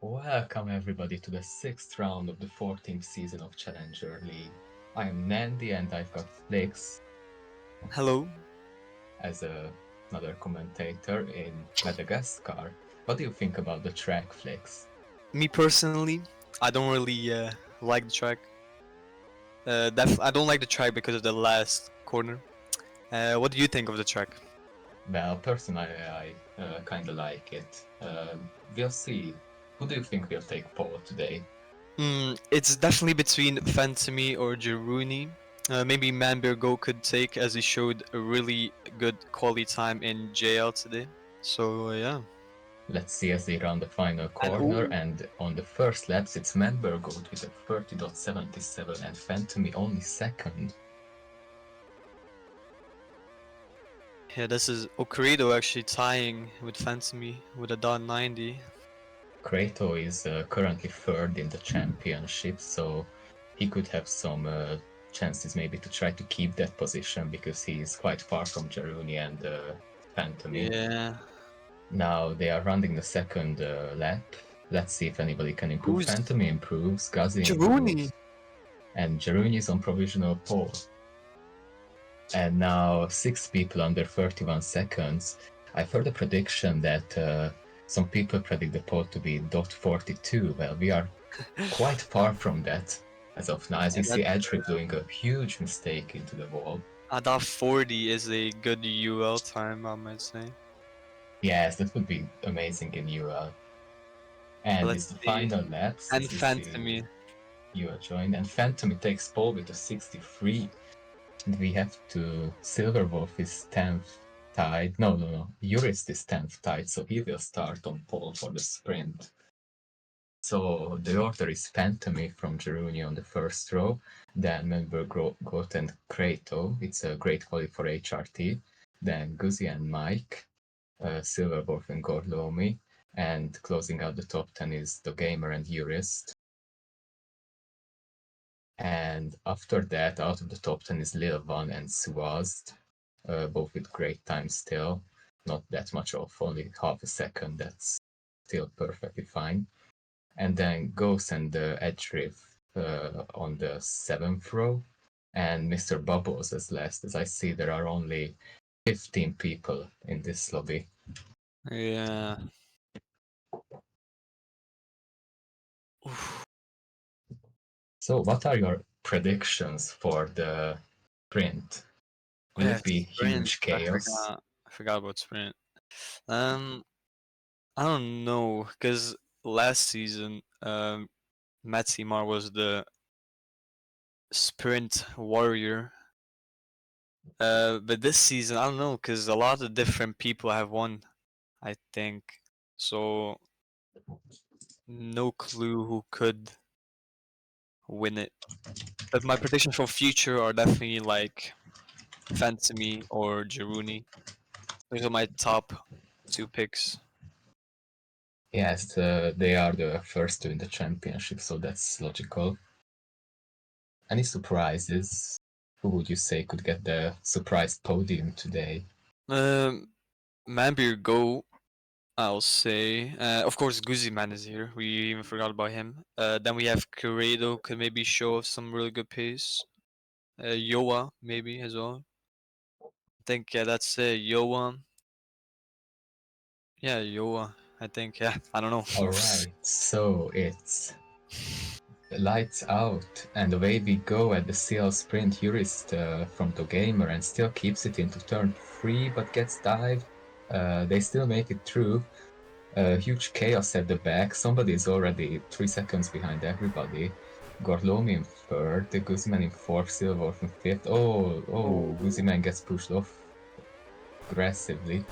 Welcome everybody to the 6th round of the 14th season of Challenger League. I am Nandy and I've got Flix Hello. as another commentator in Madagascar. What do you think about the track, Flix? Me personally, I don't really like the track. I don't like the track because of the last corner. What do you think of the track? Well, personally I kinda like it. We'll see. Who do you think will take pole today? It's definitely between Fantomy or Jeruniy. Maybe Manbergo could take, as he showed a really good quality time in JL today. So yeah. Let's see as they run the final And corner, and on the first laps it's Manbergold with a 30.77 and Fantomy only second. yeah, this is Okredo actually tying with Fantomy with a .90. Krato is currently third in the championship, so he could have some chances maybe to try to keep that position because he is quite far from Jeruniy and Fantomy. Yeah. Now they are running the second lap. Let's see if anybody can improve. Who's Fantomy improves, Gazi Jeruniy? improves, and Jeruniy is on provisional pole. And now 6 people under 31 seconds. I've heard a prediction that some people predict the pole to be .42. Well, we are quite far from that as of now, as we see Edric doing a huge mistake into the wall. That 40 is a good UL time, I might say. Yes, that would be amazing in UL. And Let's it's the see. final laps, And as we see Fantomy. UL joined, and Fantomy takes pole with a 63. And we have to Silverwolf is 10th tied. No. Jurist is 10th tied, so he will start on pole for the sprint. So the order is Fantomy from Jeruniy on the first row, then Manbergot and Krato. It's a great quality for HRT. Then Guzi and Mike, Silverwolf and Gorlomi, and closing out the top 10 is the Gamer and Jurist. And after that, out of the top 10 is Lil Van and Suazd, both with great time still. Not that much off, only half a second. That's still perfectly fine. And then Ghost and Edriff on the 7th row, and Mr. Bubbles as last. As I see, there are only 15 people in this lobby. Yeah. Oof. So, what are your predictions for the sprint? Will Yeah, it be sprint. huge chaos? I forgot about sprint. Um, I don't know, cause last season, Matsimar was the sprint warrior. But this season, I don't know, cause a lot of different people have won. I think so. No clue who could win it. But my predictions for future are definitely like Fantomy or Jeruniy. Those are my top two picks. Yes, they are the first two in the championship, so that's logical. Any surprises? Who would you say could get the surprise podium today? Um, Mambir Go, I'll say. Of course, Guziman is here. We even forgot about him. Then we have Corredo, could maybe show off some really good pace. Yoa, maybe as well. I think that's Yoa. Yeah, Yoa. I think, yeah, I don't know. Alright, so it's lights out, and away we go at the CL sprint. Jurist from the Gamer and still keeps it into turn 3, but gets dived. They still make it through. Huge chaos at the back. Somebody is already 3 seconds behind everybody. Gorlomi in third, Guzman in fourth, Silverwolf in fifth. Guzman gets pushed off aggressively.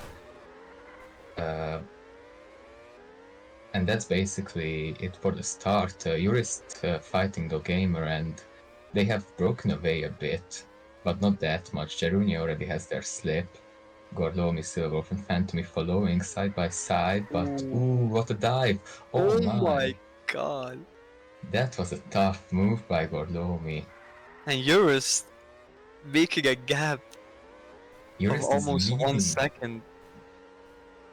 And that's basically it for the start. Jurist fighting the Gamer, and they have broken away a bit, but not that much. Jeruniy already has their slip. Gorlomi, Silverwolf, and Fantomy following side by side, but ooh, what a dive! Oh my! God. That was a tough move by Gorlomi. And Eurus making a gap of Jurist is almost one leading. second.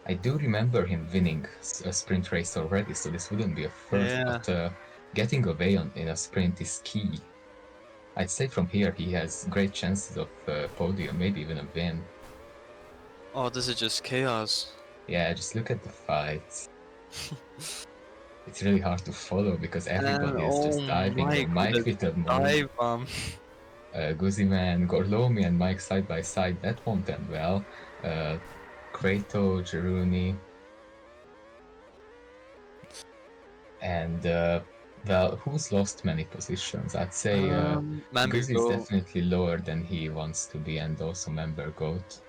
I do remember him winning a sprint race already, so this wouldn't be a first, Yeah. but getting away in a sprint is key. I'd say from here he has great chances of podium, maybe even a win. Oh, this is just chaos. Yeah, just look at the fights. It's really hard to follow because And everybody is oh, just diving. You know, Mike with Mike a with a move, dive bomb. Guziman, Gorlomi, and Mike side by side. That won't end well. Uh, Krato, Jeruniy, and well, who's lost many positions? I'd say Member Guzi is go. definitely lower than he wants to be, and also Member Goat.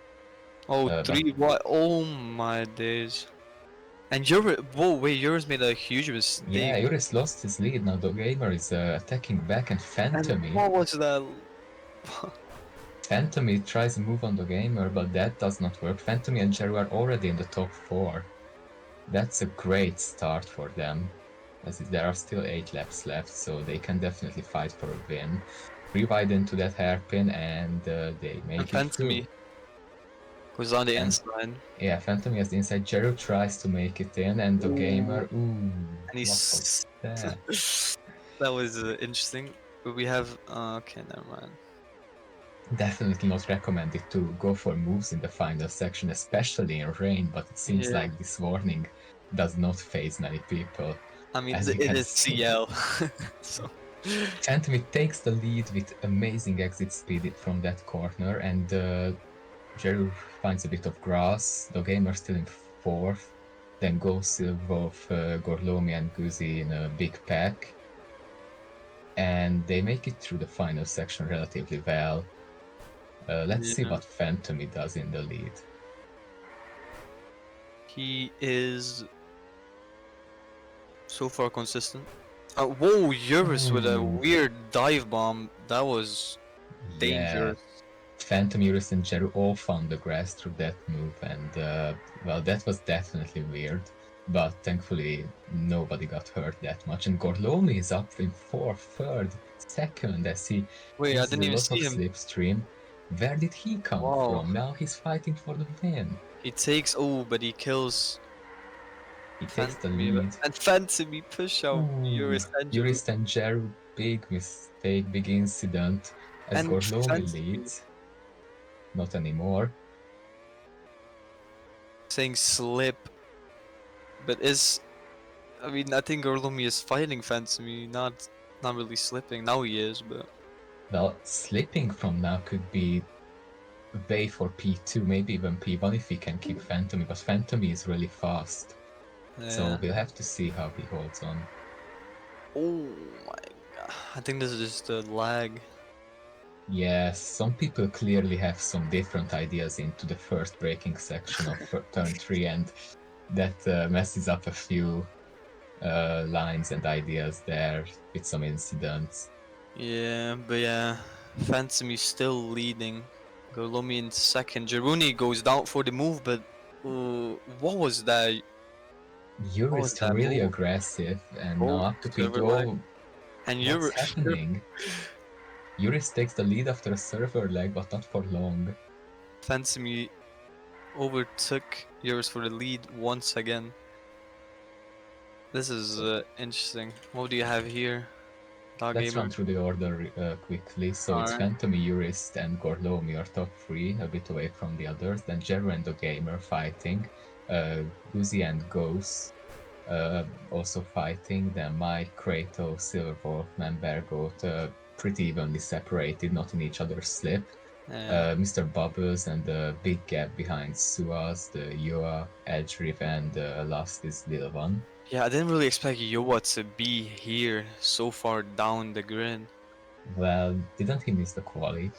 Oh, But three. What? Oh my days. And your whoa, wait, yours made a huge yeah, mistake. Juris lost his lead. Now the gamer is attacking back, and And Fantomy. what was that? Fantomy tries to move on the gamer, but that does not work. Fantomy and Jeru are already in the top 4. That's a great start for them, as there are still 8 laps left, so they can definitely fight for a win. Rewind into that hairpin, and they And make it through. Fantomy goes on the And inside. yeah, Fantomy has the inside. Jeru tries to make it in, and the Ooh, gamer, ooh, and what was he's that? that was interesting. But we have okay, never mind. Definitely not recommended to go for moves in the final section, especially in rain, but it seems Yeah, like this warning does not phase many people, I mean as we it can is see. CL, so Fantomy takes the lead with amazing exit speed from that corner, and Jeru finds a bit of grass. The gamer still in 4th, then goes both Gorlomi and Guzi in a big pack, and they make it through the final section relatively well. Let's see yeah, what Fantomy does in the lead. he is so far consistent. Whoa, Eurus with a Ooh, weird dive bomb. That was yeah. dangerous. Phantom Eurus and Jeru all found the grass through that move, and well, that was definitely weird. But thankfully, nobody got hurt that much. And Gorlomi is up in 4th, 3rd, 2nd as he Wait, I loses didn't a even lot of see him. slipstream. Where did he come Wow. from? Now he's fighting for the win. He takes but he kills He takes the Fantomy. lead. And Fantomy push out Ooh, Eurus and Jeru. Eurus and Jeru, big mistake, big incident. As And Gorlomi Fantomy leads, not anymore. saying slip, but is I mean I think Orlumi is fighting Fantomy, not really slipping. Now he is, but Well, slipping from now could be way for P2, maybe even P1 if he can keep Fantomy, but Fantomy is really fast. So yeah. we'll have to see how he holds on. Oh my god. I think this is just the lag. Yes, some people clearly have some different ideas into the first braking section of turn 3, and that messes up a few lines and ideas there with some incidents. Yeah, but yeah. Fantomy still leading. Gorlomi in second. Jeruniy goes down for the move, but what was that? What was Yurist that really move? aggressive, and now Both up to server lag. P2. And What's you're happening? Yurist takes the lead after a server lag, but not for long. Fantomy overtook yours for the lead once again. This is interesting. What do you have here, Dog Let's Gamer? run through the order quickly. So it's Alright. Phantom, Jurist, and Gorlomi are top 3, a bit away from the others. Then Jeru and the Gamer fighting. Guzi and Ghost also fighting. Then Mike, Kratos, Silverwolf, Manbergot, pretty evenly separated, not in each other's slip. Yeah. Mr. Bubbles and the big gap behind Suaz, the Yoa, Edgeriff, and last is Lil One. Yeah, I didn't really expect Yoa to be here so far down the grid. Well, didn't he miss the quali?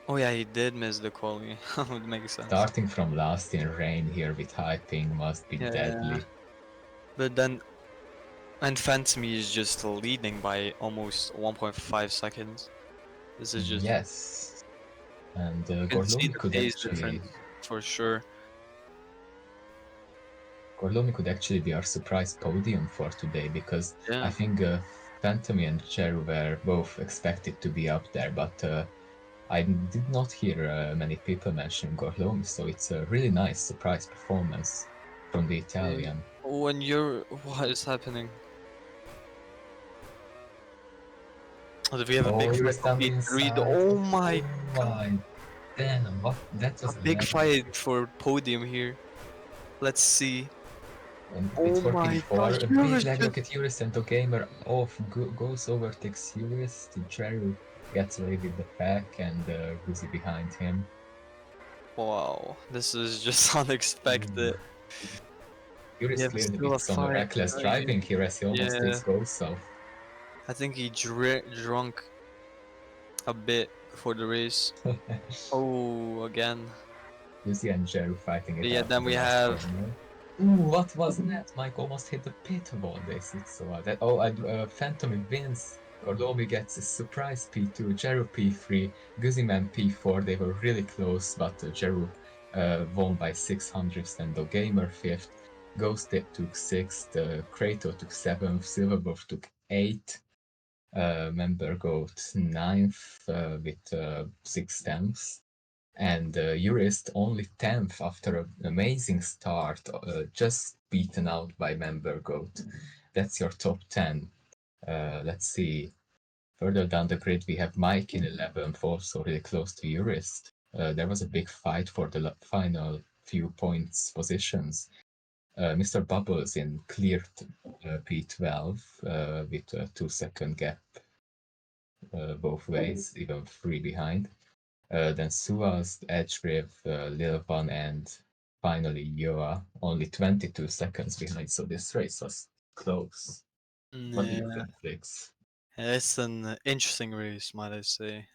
Oh yeah, he did miss the quality. Would make sense. Starting from last in rain here with hyping must be Yeah. deadly. But then, and Fantomy is just leading by almost 1.5 seconds. This is just, Yes. And you can see the pace difference for sure. Gorlomi could actually be our surprise podium for today because I Yeah. think Fantomy and Cheru were both expected to be up there, but I did not hear many people mention Gorlomi, so it's a really nice surprise performance from the Italian. When you're, what is happening? Oh, we have a Oh, big you're fight for standing P3. inside. Oh Oh my god. my, damn, what? That A was big legendary. fight for podium here. Let's see. And it's Oh for my P4, gosh, a you big was leg just. look at Eurus and the gamer off, goes over, takes Eurus, Jeru gets away with the pack and Guzi behind him. Wow, this is just Ooh. unexpected. We Eurus have clearly still a with some fight. reckless Yeah, driving here as he almost yeah. takes goals off. I think he drunk a bit before the race. Oh, again. Guzi and Jeru fighting But it yeah, out in then the we last have. corner. Ooh, what was that? Mike almost hit the pit wall. This it's so that. Oh, and Fantomy wins. Gordomi gets a surprise P2, Jeru P3, Guziman P4. They were really close, but Jeru won by 600th, and the Gamer 5th. Ghost took 6th, Kratos took 7th, Silverbuff took 8th, Member Goat 9th with 6 tenths. And Jurist only 10th after an amazing start, just beaten out by Member Goat. That's your top 10. Let's see. Further down the grid, we have Mike in 11th, also really close to Jurist. There was a big fight for the final few points positions. Mr. Bubbles in cleared P12 with a 2-second gap both ways, even 3 behind. Then Suaz, Edgeriv, Lil Van, and finally Yoa, only 22 seconds behind. So this race was close. What do you Yeah, think, Flix? it's an interesting race, might I say.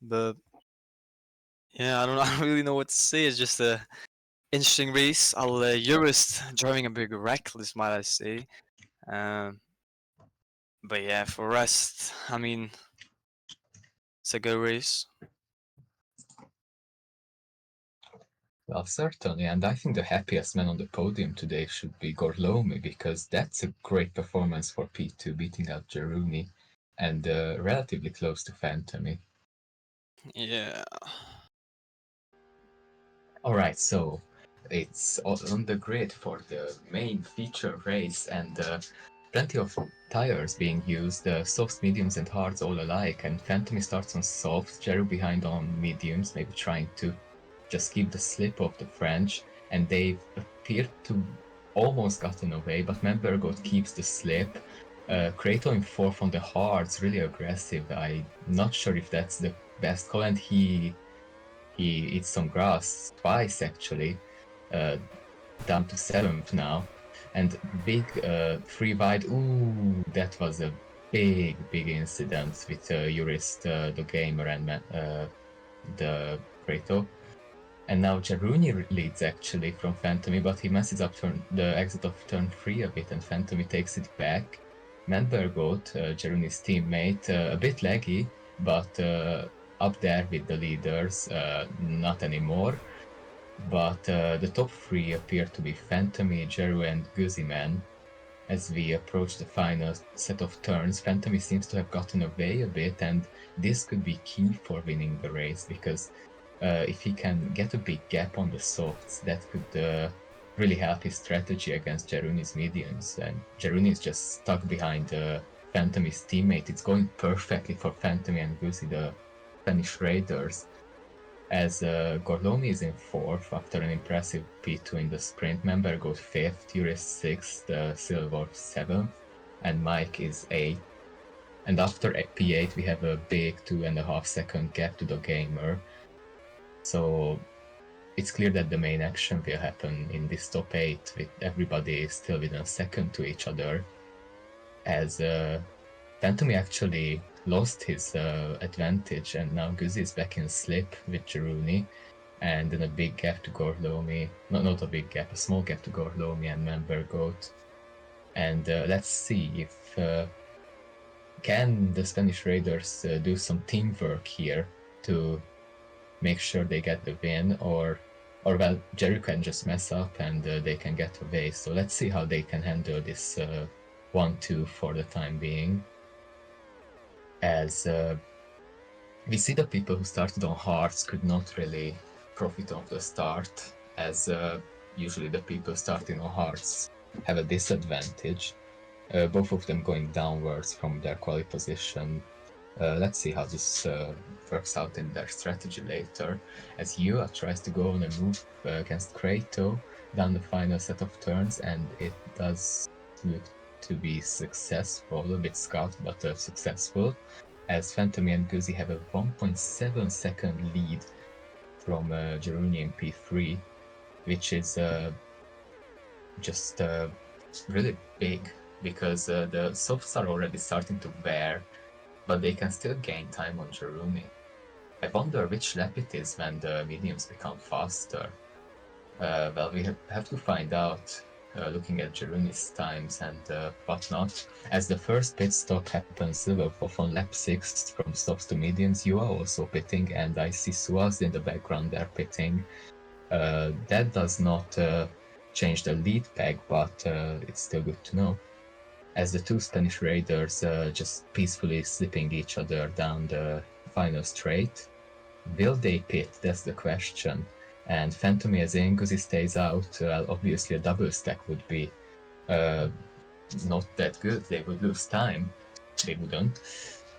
But yeah, I don't, I don't really know what to say. It's just a interesting race. I'll Eurist driving a bit reckless, might I say. Um, but yeah, for rest, I mean, it's a good race. Well, certainly, and I think the happiest man on the podium today should be Gorlomi, because that's a great performance for P2, beating out Jeruniy and relatively close to Fantomy. Yeah. All right, so it's on the grid for the main feature race, and plenty of tires being used, softs, mediums, and hards all alike. And Fantomy starts on softs, Jeru behind on mediums, maybe trying to just keep the slip of the French, and they appear to almost gotten away, but Membergot keeps the slip. Kratos in fourth on the hards, really aggressive. I'm not sure if that's the best call, and he eats some grass twice actually, uh, down to 7th now. And big free wide, ooh, that was a big incident with Jurist, the gamer, and the Kratos. And now Jeruniy leads actually from Fantomy, but he messes up the exit of turn 3 a bit, and Fantomy takes it back. Manbergot, Jeruniy's teammate, a bit laggy, but up there with the leaders, not anymore. But the top 3 appear to be Fantomy, Jeru, and Guziman. As we approach the final set of turns, Fantomy seems to have gotten away a bit, and this could be key for winning the race, because if he can get a big gap on the softs, that could really help his strategy against Jeruniy's mediums. And Jeruniy is just stuck behind Fantomy's teammate. It's going perfectly for Fantomy and Guzi, the Spanish Raiders, as Gorlomi is in fourth after an impressive P2 in the sprint. Member goes fifth, Juris sixth, Silver seventh, and Mike is eighth. And after P8, we have a big 2.5 second gap to the gamer. So it's clear that the main action will happen in this top 8, with everybody still within a second to each other, as Fantomy actually lost his advantage, and now Guzi is back in slip with Jeruniy, and then a big gap to Gorlomi. Not a big gap, a small gap to Gorlomi and Member Goat. And let's see if can the Spanish Raiders do some teamwork here to make sure they get the win, or well, Jerry can just mess up and they can get away. So let's see how they can handle this 1-2 for the time being. As We see the people who started on hards could not really profit of the start, as usually the people starting on hards have a disadvantage. Both of them going downwards from their quali position. Let's see how this works out in their strategy later, as Yua tries to go on a move against Kratos down the final set of turns, and it does look to be successful, a bit scuffed, but successful, as Fantomy and Guzi have a 1.7 second lead from Jeruniy in P3, which is just really big, because the softs are already starting to wear, but they can still gain time on Jeruniy. I wonder which lap it is when the mediums become faster. Well, we have to find out, looking at Jeruniy's times and whatnot. As the first pit stop happens off on lap 6 from softs to mediums, you are also pitting, and I see Suaz in the background there pitting. That does not change the lead peg, but it's still good to know, as the two Spanish raiders just peacefully slipping each other down the final straight. Will they pit? That's the question. And Fantomy as Guzi stays out. Obviously a double stack would be not that good. They would lose time. They wouldn't.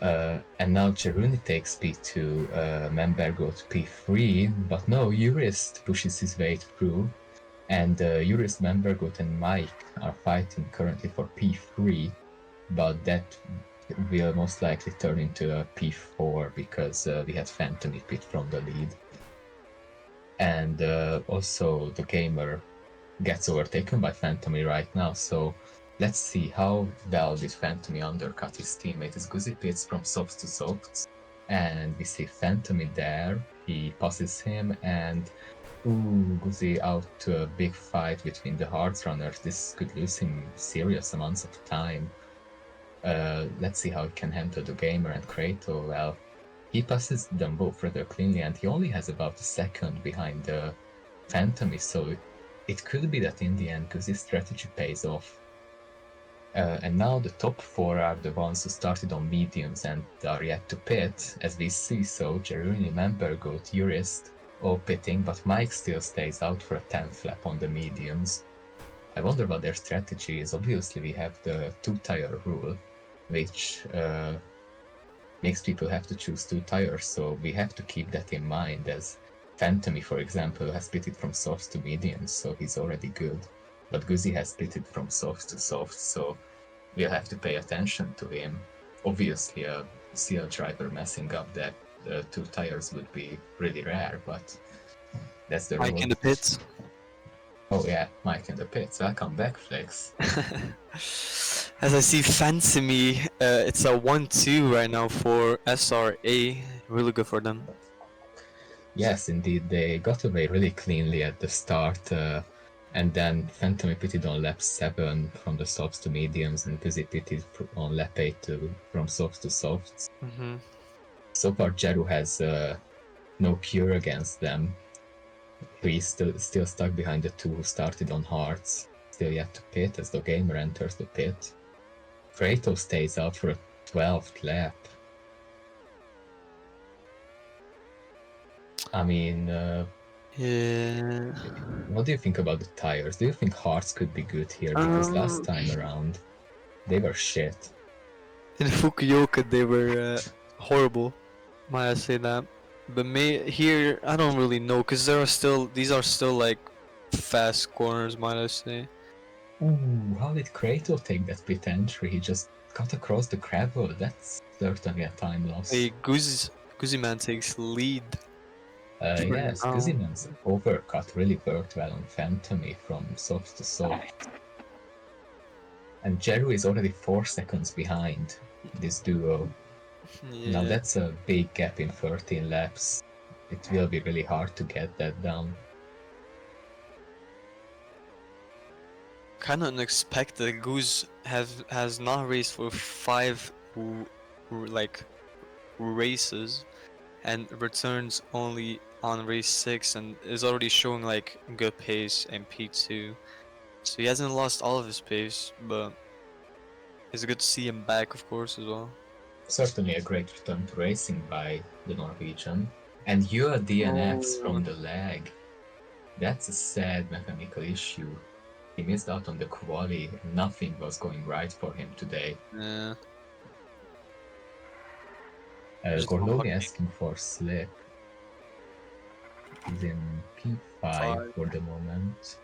And now Jeruniy takes P2, Member go to P3, but no, Jurist pushes his way through, and Jurist, Membergut, and Mike are fighting currently for P3, but that will most likely turn into a P4 because we had Fantomy pit from the lead. And also the gamer gets overtaken by Fantomy right now, so let's see how well did Fantomy undercut his teammate. As Guzi pits from softs to softs, and we see Fantomy there. He passes him, and Guzi out to a big fight between the Hearts runners. This could lose him serious amounts of time. Let's see how he can handle the gamer and Kratos. Well, he passes them both rather cleanly, and he only has about a second behind the Fantomy, so it could be that in the end Guzi's strategy pays off. And now the top 4 are the ones who started on mediums and are yet to pit, as we see. So Jeruniy, Membergut, Jurist all pitting, but Mike still stays out for a 10th lap on the mediums. I wonder what their strategy is. Obviously we have the 2-tire rule, which makes people have to choose 2 tires, so we have to keep that in mind, as Fantomy, for example, has pitted from softs to mediums, so he's already good. But Guzi has pitted from softs to softs, so we'll have to pay attention to him. Obviously, a CL driver messing up that 2 tires would be really rare, but that's the Mike rule. in the pits. Oh yeah, Mike in the pits. Welcome back, Flex. As I see Fantomy, it's a 1-2 right now for SRA. Really good for them. Yes, indeed, they got away really cleanly at the start, and then Fantomy pitted on lap 7 from the softs to mediums, and Guzi pitted on lap 8 from softs to softs. Mm-hmm. So far, Jeru has no cure against them. He's still stuck behind the 2 who started on hards, still yet to pit as the gamer enters the pit. Kratos stays out for a 12th lap. I mean, Yeah. what do you think about the tires? Do you think hards could be good here? Because last time around, they were shit. In Fukuoka, they were horrible. Might I say that? But here, I don't really know, cause these are still like fast corners. Might I say? Ooh, how did Kratos take that pit entry? He just cut across the gravel. That's certainly a time loss. Hey, Guziman takes lead. For Yes, now. Guziman's overcut really worked well on Fantomy from soft to soft. And Jeru is already 4 seconds behind this duo. Now Yeah. that's a big gap in 13 laps. It will be really hard to get that down. Kind of unexpected. Goose has not raced for 5 like races, and returns only on race 6, and is already showing like good pace in P2. So he hasn't lost all of his pace, but it's good to see him back, of course, as well. Certainly a great return to racing by the Norwegian, and your DNFs Oh, from the lag. That's a sad mechanical issue. He missed out on the quali, and nothing was going right for him today. yeah. Just Gorlomi unlucky. asking for slip. He's in P5 Five. for the moment.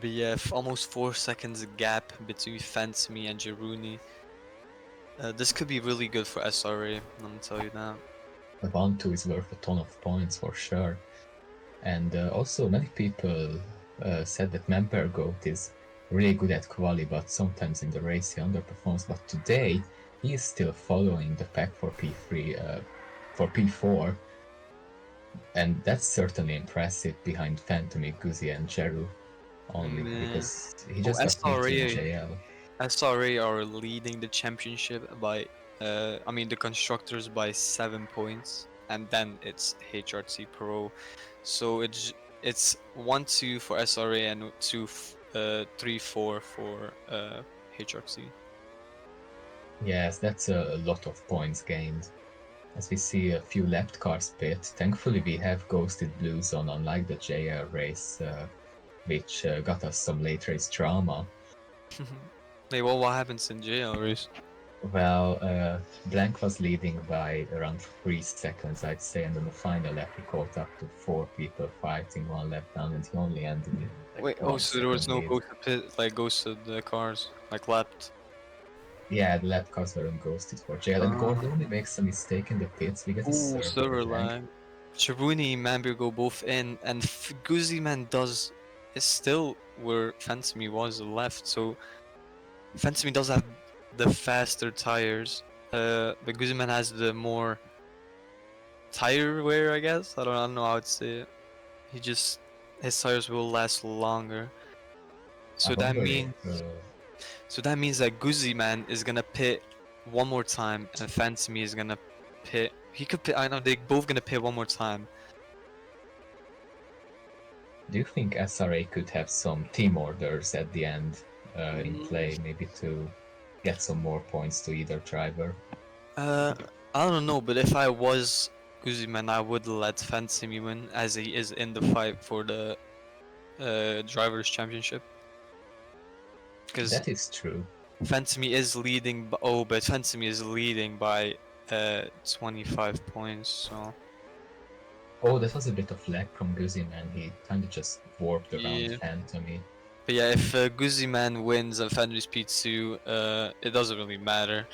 But yeah, almost 4 seconds gap between Fantomy and Jeruniy. This could be really good for SRA, I'm gonna tell you that. The 1-2 is worth a ton of points for sure. And also, many people said that Member Goat is really good at quali, but sometimes in the race he underperforms. But today, he is still following the pack for P3, for P4, and that's certainly impressive behind Fantomy, Guzi, and Jeru only, Man. because he Oh, just got P2 in JL. SRA are leading the championship by, I mean, the constructors by 7 points, and then it's HRT Pro. So it's 1-2 for SRA and 3-4 for HRT. Yes, that's a lot of points gained. As we see a few left cars pit, thankfully we have Ghosted Blue Zone, unlike the JL race, which got us some late race drama. Hey, well, what happens in jail, Reese? Well, Blank was leading by around 3 seconds, I'd say, and on the final lap he caught up to 4 people fighting one lap down, and he only ended in like Wait, oh, one so there was second no lead. ghosted pit, like ghosted cars, like lapped. Yeah, the lap cars were ghosted for jail, and Gordoni makes a mistake in the pits. We get a Ooh, server server lag. lag. Jeruni and Mambi go both in, and Guzzi Man is still where Fantomy was left. So Fantomy does have the faster tires, but Guzzi Man has the more tire wear, I guess. I don't know how to say it. He just his tires will last longer. I So that wonder if means that Guzzi Man is gonna pit one more time, and Fantomy is gonna pit. He could pit. I know they both gonna pit one more time. do you think SRA could have some team orders at the end in Mm, play, maybe to get some more points to either driver? Uh, I don't know, but if I was Guzman, I would let Fantomy win, as he is in the fight for the drivers' championship. Because That is true. Fantomy is leading. But Fantomy is leading by 25 points. So Oh, that was a bit of lag from Guzzi, man. He kind of just warped around yeah. Fantomy. But yeah, if Guzman wins and Fantomy P2, it doesn't really matter.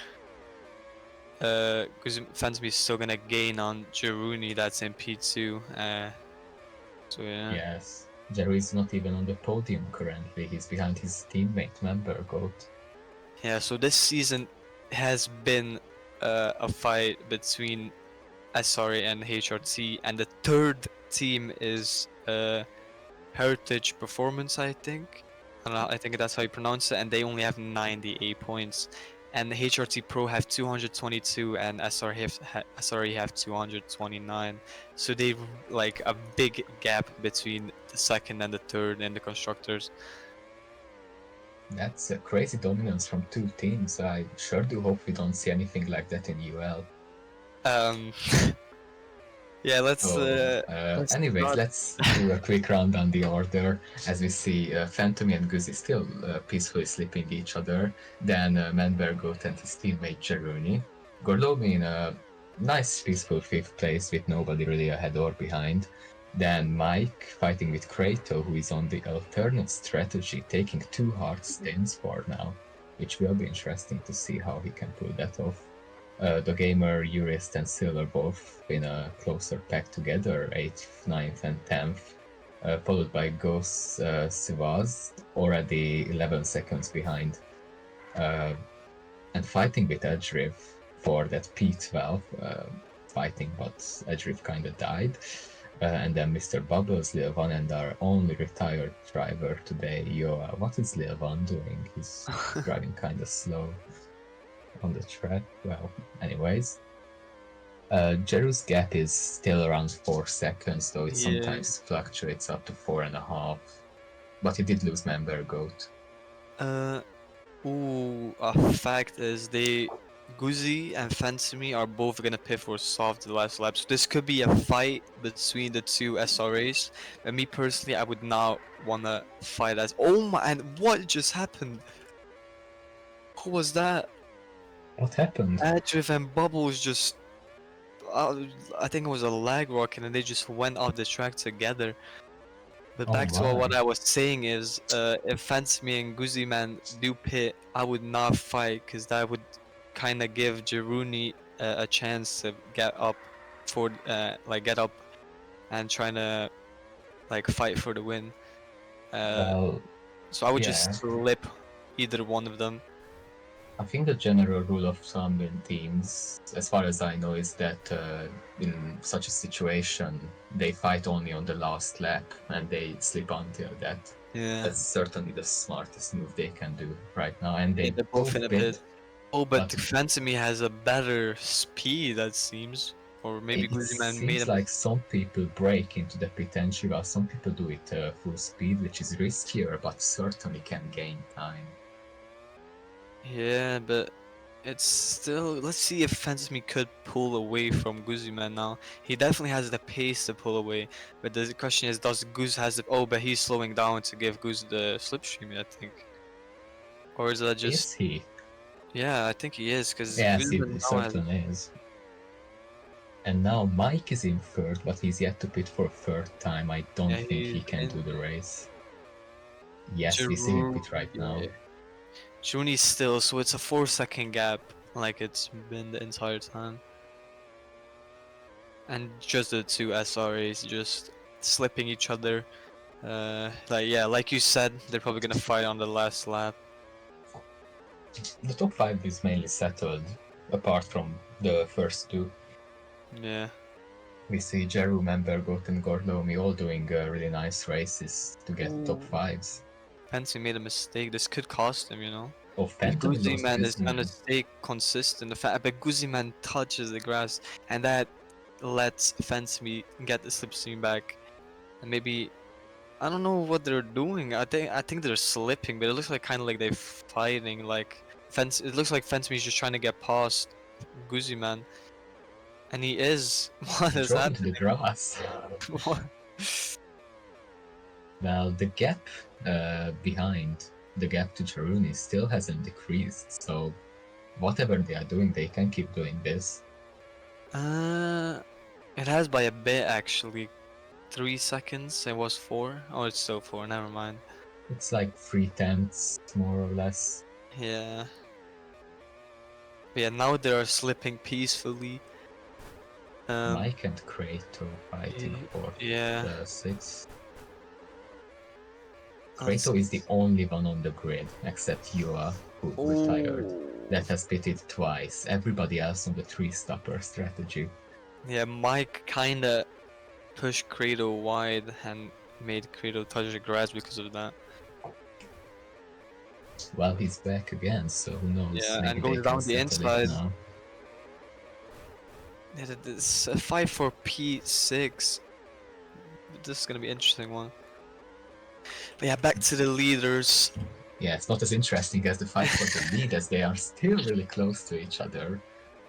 Fantomy is still gonna gain on Jeruni, that's in P2. So yeah. Yes. Jerry is not even on the podium currently. He's behind his teammate Member Goat. Yeah, so this season has been a fight between SRA and HRT, and the third team is Heritage Performance, I think. I don't know, I think that's how you pronounce it, and they only have 98 points. And the HRT Pro have 222, and SRA have 229. So they like a big gap between the second and the third in the constructors. That's a crazy dominance from two teams. I sure do hope we don't see anything like that in UL. Um, yeah, So, let's anyways, not. let's do a quick round on the order as we see Fantomy and Guzzi still peacefully sleeping each other. Then Manberg Goat and his teammate Jeruni. Gorlomi in a nice peaceful fifth place with nobody really ahead or behind. Then Mike fighting with Krato, who is on the alternate strategy, taking two hard stints for now, which will be interesting to see how he can pull that off. The gamer, Urist, and Silver both in a closer pack together, 8th, 9th, and 10th, followed by Ghost Sivaz, already 11 seconds behind, uh, and fighting with Edgeriv for that P12, fighting, but Edgeriv kind of died. And then Mr. Bubbles, Lil Van, and our only retired driver today, Yoa. What is Lil Van doing? He's driving kind of slow on the track. Well, anyways, Jeru's gap is still around 4 seconds, though it Yeah. sometimes fluctuates up to 4.5. But he did lose Member Goat. Uh, Ooh, a fact is Guzi and Fantomy are both gonna pit for soft the last lap. So this could be a fight between the two SRAs. But me personally, I would not wanna fight as. Oh my! And what just happened? Who was that? What happened? Adriv and Bubbles just. Uh, I think it was a lag rocket, and they just went off the track together. But Oh back to what my. I was saying is, if Fantomy and Guzi Man do pit, I would not fight because that would kind of give Jeruniy a chance to get up get up and trying to like fight for the win. Uh, Well, so I would just yeah. slip either one of them. I think the general rule of thumb in teams, as far as I know, is that in such a situation, they fight only on the last lap and they sleep until that. Yeah, That's certainly the smartest move they can do right now. And yeah, they they're both in both a bit. pit, Oh, but but Fantomy has a better speed, that seems, or maybe it Guzi Man made seems a like mistake. some people break into the potential, while some people do it full speed, which is riskier, but certainly can gain time. Yeah, but it's still. Let's see if Fantasmy could pull away from Guzman now. He definitely has the pace to pull away, but the question is, does Guz has the? Oh, but he's slowing down to give Guz the slipstream, I think. Or is that just? Is he? Yeah, I think he is, because Yes, Guzman it now has. certainly is. And now Mike is in third, but he's yet to pit for a third time. I don't Yeah, think he's he can in. do the race. Yes, we see him Jeruniy. pit right now. Jeruniy still, so it's a 4 second gap, like it's been the entire time. And just the two SRAs just slipping each other. Like you said, they're probably gonna fight on the last lap. The top 5 is mainly settled, apart from the first two. Yeah. We see Jeru, Membergot, and Gorlomi all doing really nice races to get the top Ooh. 5s. Fancy made a mistake. This could cost him, you know. Oh, If Fantomy Guzzi lost Man is gonna Guzman. stay consistent, the fact but Guzzi Man touches the grass and that lets Fancy get the slipstream back. And maybe I don't know what they're doing. I think they're slipping, but it looks like kind of like they're fighting. Like Fence, it looks like Fancy is just trying to get past Guzzi Man, and he is. What He is drove into the happening? grass. What? Well, the gap behind the gap to Jeruni still hasn't decreased, so whatever they are doing, they can keep doing this. Uh, it has by a bit actually. 3 seconds. It was four. Oh, it's still four. Never mind. It's like 3/10, more or less. Yeah. But yeah. Now they are slipping peacefully. Um. Mike and Krato fighting for Yeah. the 6th. Uns- Krato is the only one on the grid, except Yua, who retired, Oh. that has pitted twice. Everybody else on the 3-stopper strategy. Yeah. Mike kinda pushed Credo wide and made Credo touch the grass because of that. Well, he's back again, so who knows? Yeah. Maybe And they goes can down the settle it inside. now. Yeah. This a fight for P6. This is gonna be an interesting one. But yeah. Back to the leaders. Yeah, it's not as interesting as the fight for the lead, as they are still really close to each other,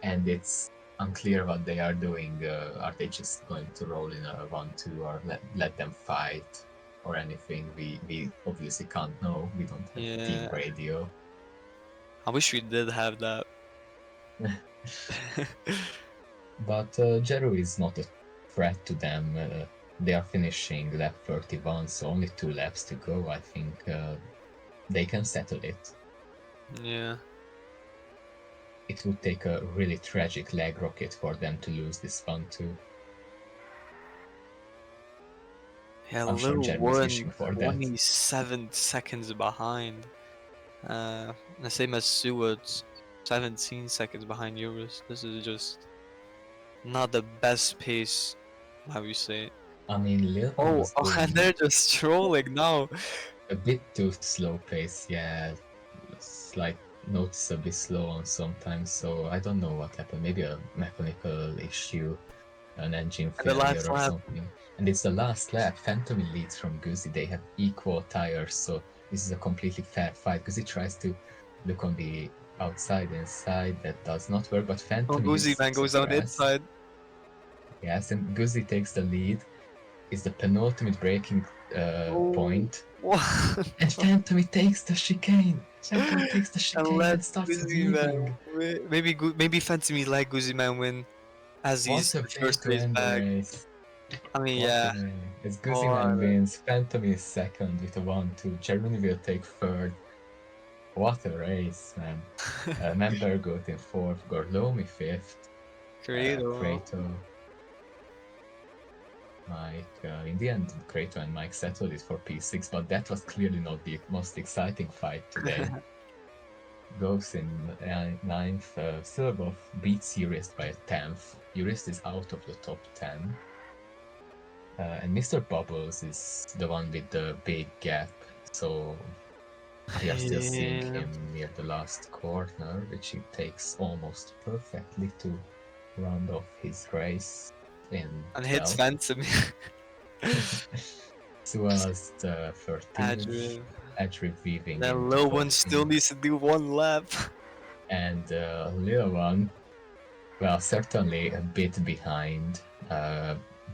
and it's unclear what they are doing. Are they just going to roll in a 1-2 or let them fight or anything? We obviously can't know. We don't have team Yeah. radio. I wish we did have that. But Jeru is not a threat to them. They are finishing lap 31, so only 2 laps to go. I think they can settle it. Yeah. It would take a really tragic leg rocket for them to lose this one too. Yeah, I'm sure little Jeru is one wishing for that. 27 seconds behind. The same as Seward's 17 seconds behind Eurus. This is just not the best pace, how you say it. I mean, Lil One Oh, was oh, and doing they're just trolling now. a bit too slow pace, yeah. It's like noticeably slow on sometimes, so I don't know what happened. Maybe a mechanical issue, an engine And the failure last or lap. something. And it's the last lap. Fantomy leads from Guzzi. They have equal tires, so this is a completely fair fight. Guzzi tries to look on the outside, inside, that does not work, but Oh, Phantom Guzzi uses man goes down the Suppress. inside. Yes, and Guzzi takes the lead. Is the penultimate breaking Oh, point. what? And Fantomy takes the chicane. Champion takes the And chicane let and starts Guzzi man weaving. win. Maybe Fantomy let Guzzi man win as he's What a the way first to race end the back. race. I mean, What a yeah. way. As What? Guzziman wins, Fantomy is second with a 1-2. Jeruniy will take third. What a race, man. Membergoat in fourth, Gorlomi fifth, Credo. Krato, Mike. In the end, Krato and Mike settled it for P6, but that was clearly not the most exciting fight today. Goes in ninth. Silverbuff beats Urist by a 10th. Urist is out of the top 10. And Mr. Bubbles is the one with the big gap, so we are still seeing Yeah. him near the last corner, which he takes almost perfectly to round off his race in And hits 12th. Fantomy. Suaz 13th, Adrian. edge weaving in That low one still 14th, needs to do one lap. and little one, well, certainly a bit behind,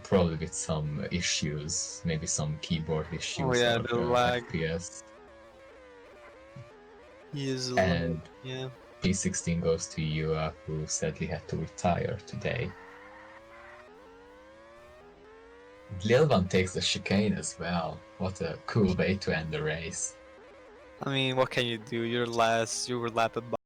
probably with some issues, maybe some keyboard Oh issues yeah, or the lag. FPS. He is low. And Yeah. P16 goes to Yua, who sadly had to retire today. Lilvan takes the chicane as well. What a cool way to end the race. I mean, what can you do? You're last. You were lapped by